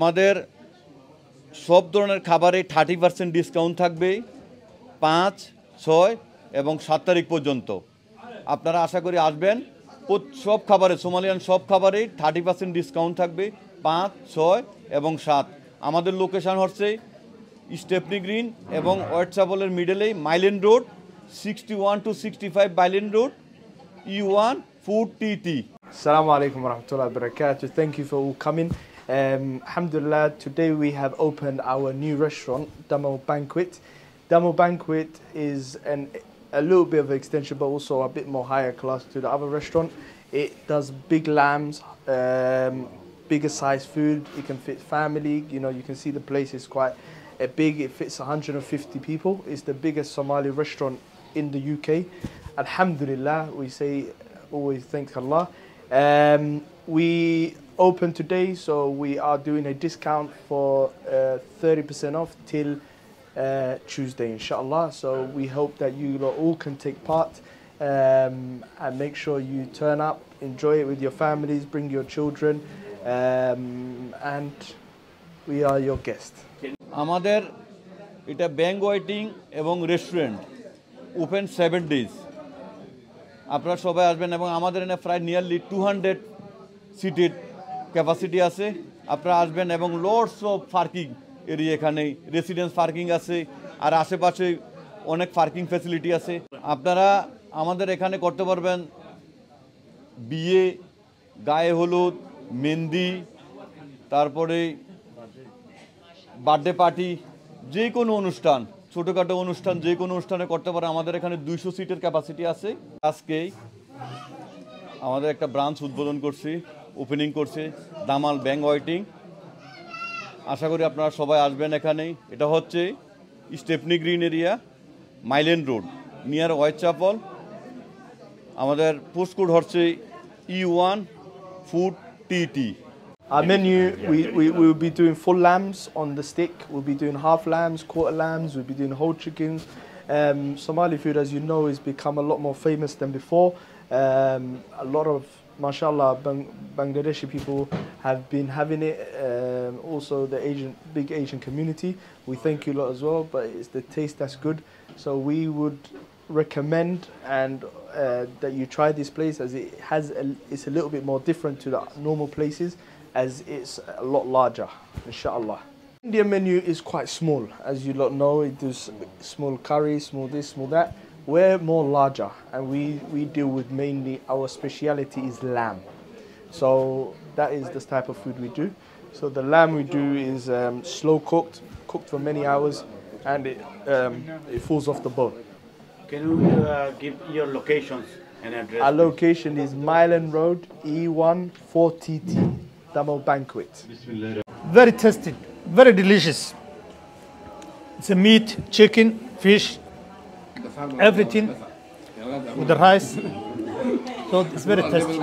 আমাদের সব ধরনের খাবারে 30% ডিসকাউন্ট থাকবে 5, 6 এবং 7 তারিখ পর্যন্ত। আপনারা আশা করি আসবেন। সব খাবারে, সোমালিয়ান সব খাবারেই 30% ডিসকাউন্ট থাকবে 5, 6 এবং 7। আমাদের লোকেশন হচ্ছে স্টেপনি গ্রিন এবং ওয়েটসাবলের মিডলেই Mile End road, 61 to 65 Mile End road, E1 Food TT. Assalamu alaikum warahmatullahi wabarakatuh. Thank you for all coming. Alhamdulillah, today we have opened our new restaurant, Damal Banquet. Damal Banquet is a little bit of an extension, but also a bit more higher class to the other restaurant. It does big lambs, bigger size food. It can fit family. You know, you can see the place is quite big. It fits 150 people. It's the biggest Somali restaurant in the UK. Alhamdulillah, we say always thank Allah. We open today, so we are doing a discount for 30% off till Tuesday, inshallah. So we hope that you all can take part and make sure you turn up, enjoy it with your families, bring your children, and we are your guest. আমাদের এটা ব্যাংকোয়েটিং এবং restaurant open 7 days। আপনারা সবাই আসবেন এবং আমাদের এখানে প্রায় নিয়ারলি 200 সিটের ক্যাপাসিটি আছে। আপনারা আসবেন এবং লটস অফ পার্কিং এরিয়া, এখানে রেসিডেন্স পার্কিং আছে আর আশেপাশে অনেক পার্কিং ফ্যাসিলিটি আছে। আপনারা আমাদের এখানে করতে পারবেন বিয়ে, গায়ে হলুদ, মেহেন্দি, তারপরে বার্থডে পার্টি, যে কোনো অনুষ্ঠান, ছোটোখাটো অনুষ্ঠান, যে কোনো অনুষ্ঠানে করতে পারে। আমাদের এখানে 200 সিটের ক্যাপাসিটি আছে। আজকেই আমাদের একটা ব্রাঞ্চ উদ্বোধন করছি, ওপেনিং করছে দামাল ব্যাংকোয়েটিং। আশা করি আপনারা সবাই আসবেন এখানে। এটা হচ্ছে Stepney green area, মাইলেন road, near ওয়েটচাপল। আমাদের পোস্টকোড হচ্ছে E1 Food TT। Our menu, we will be doing full lambs on the stick. We'll be doing half lambs, quarter lambs. We'll be doing whole chickens. Somali food, as you know, has become a lot more famous than before. A lot of, mashallah, Bangladeshi people have been having it. Also, the big Asian community. We thank you a lot as well, but it's the taste that's good. So we would recommend that you try this place, as it's a little bit more different to the normal places, as it's a lot larger, inshallah. Indian menu is quite small, as you lot know. It does small curry, small this, small that. We're more larger, and we deal with mainly, our speciality is lamb. So that is the type of food we do. So the lamb we do is slow cooked for many hours, and it falls off the bone. Can you give your locations and address? Our location is Milan Road, E1 4TT, Damal Banquet. Very tasty, very delicious. It's a meat, chicken, fish, everything with the rice. So it's very tasty.